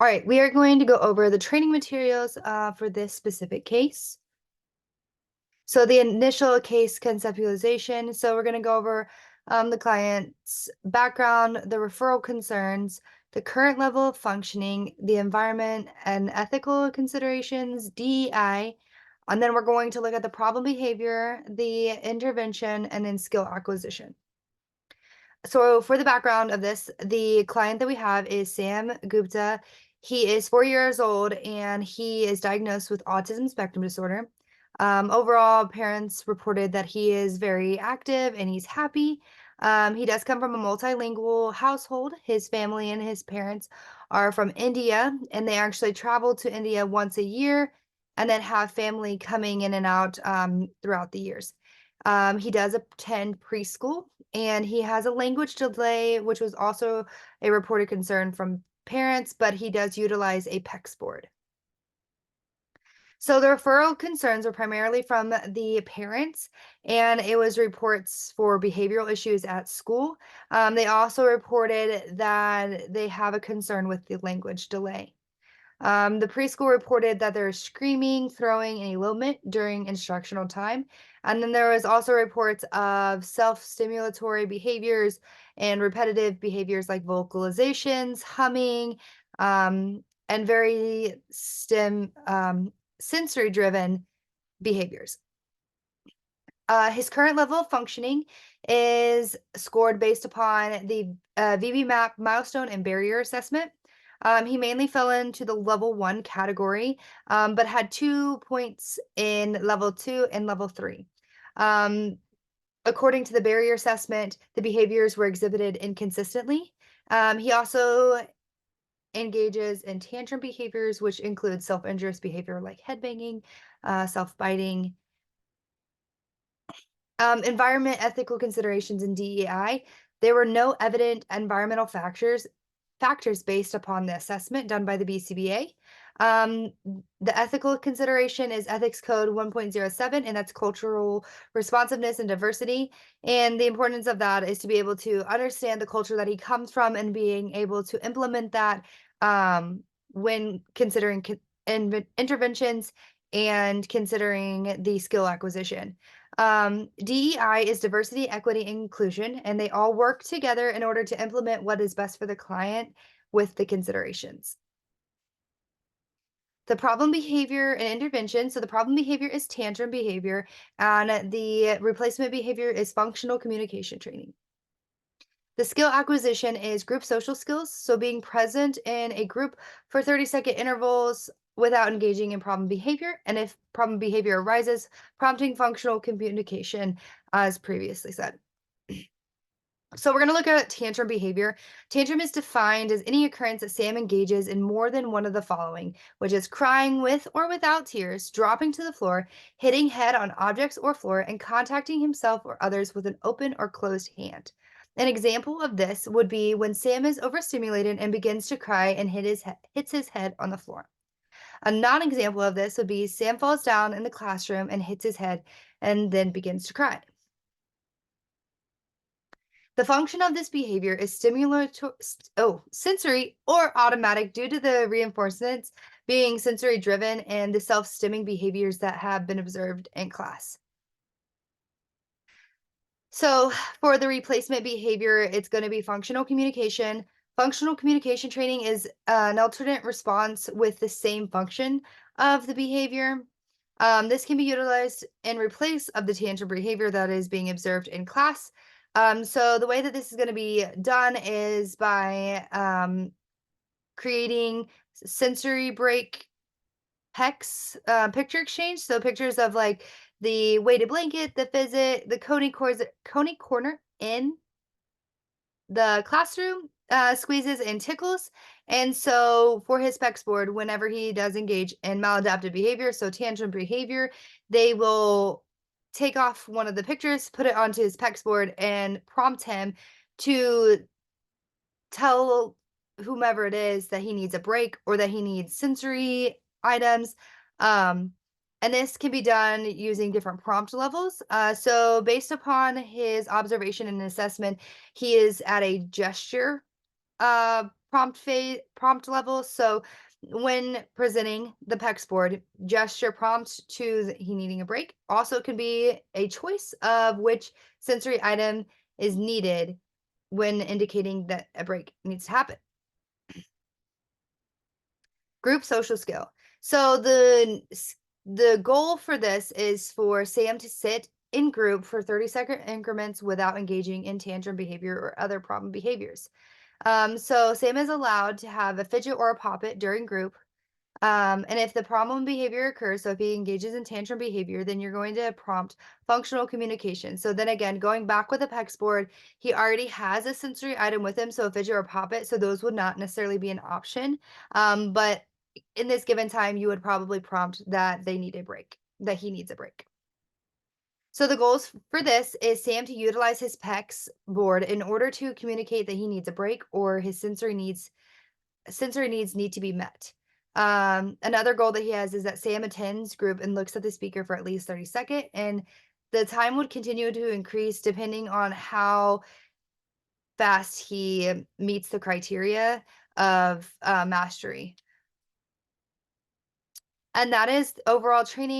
All right, we are going to go over the training materials for this specific case. So the initial case conceptualization. So we're going to go over the client's background, the referral concerns, the current level of functioning, the environment and ethical considerations, DEI, and then we're going to look at the problem behavior, the intervention, and then skill acquisition. So for the background of this, the client that we have is Sam Gupta. He is 4 years old and he is diagnosed with autism spectrum disorder. Overall, parents reported that he is very active and he's happy. He does come from a multilingual household. His family and his parents are from India, and they actually travel to India once a year and then have family coming in and out throughout the years. He does attend preschool and he has a language delay, which was also a reported concern from parents, but he does utilize a PEX board. So the referral concerns were primarily from the parents, and it was reports for behavioral issues at school. They also reported that they have a concern with the language delay. The preschool reported that there's screaming, throwing, and elopement during instructional time. And then there was also reports of self-stimulatory behaviors and repetitive behaviors like vocalizations, humming, and very sensory-driven behaviors. His current level of functioning is scored based upon the VB-MAP milestone and barrier assessment. He mainly fell into the level 1 category, but had 2 points in level 2 and level 3. According to the barrier assessment, the behaviors were exhibited inconsistently. He also engages in tantrum behaviors, which include self-injurious behavior like headbanging, self-biting, environment, ethical considerations, and DEI. There were no evident environmental factors based upon the assessment done by the BCBA. The ethical consideration is Ethics Code 1.07, and that's cultural responsiveness and diversity. And the importance of that is to be able to understand the culture that he comes from and being able to implement that when considering interventions and considering the skill acquisition. DEI is diversity, equity, and inclusion, and they all work together in order to implement what is best for the client with the considerations. The problem behavior and intervention. So the problem behavior is tantrum behavior, and the replacement behavior is functional communication training. The skill acquisition is group social skills, so being present in a group for 30-second intervals without engaging in problem behavior, and if problem behavior arises, prompting functional communication, as previously said. So we're going to look at tantrum behavior. Tantrum is defined as any occurrence that Sam engages in more than one of the following, which is crying with or without tears, dropping to the floor, hitting head on objects or floor, and contacting himself or others with an open or closed hand. An example of this would be when Sam is overstimulated and begins to cry and hits his head on the floor. A non-example of this would be Sam falls down in the classroom and hits his head and then begins to cry. The function of this behavior is sensory or automatic due to the reinforcements being sensory driven and the self-stimming behaviors that have been observed in class. So for the replacement behavior, it's going to be functional communication. Functional communication training is an alternate response with the same function of the behavior. This can be utilized in replace of the tantrum behavior that is being observed in class. So the way that this is going to be done is by creating sensory break PEX picture exchange. So pictures of like the weighted blanket, the visit, the Coney corner in the classroom, squeezes and tickles. And so for his PEX board, whenever he does engage in maladaptive behavior, so tantrum behavior, they will take off one of the pictures, put it onto his PEX board, and prompt him to tell whomever it is that he needs a break or that he needs sensory items. And this can be done using different prompt levels. So based upon his observation and assessment, he is at a gesture prompt level. So when presenting the PEX board, gesture prompt to he needing a break. Also can be a choice of which sensory item is needed when indicating that a break needs to happen. Group social skill. So the goal for this is for Sam to sit in group for 30-second increments without engaging in tantrum behavior or other problem behaviors. So Sam is allowed to have a fidget or a poppet during group. And if the problem behavior occurs, so if he engages in tantrum behavior, then you're going to prompt functional communication. So then again, going back with the PEX board, he already has a sensory item with him, so a fidget or poppet, so those would not necessarily be an option. But in this given time, you would probably prompt that they need a break, that he needs a break. So the goals for this is Sam to utilize his PEX board in order to communicate that he needs a break or his sensory needs need to be met. Another goal that he has is that Sam attends group and looks at the speaker for at least 30 seconds, and the time would continue to increase depending on how fast he meets the criteria of mastery. And that is overall training.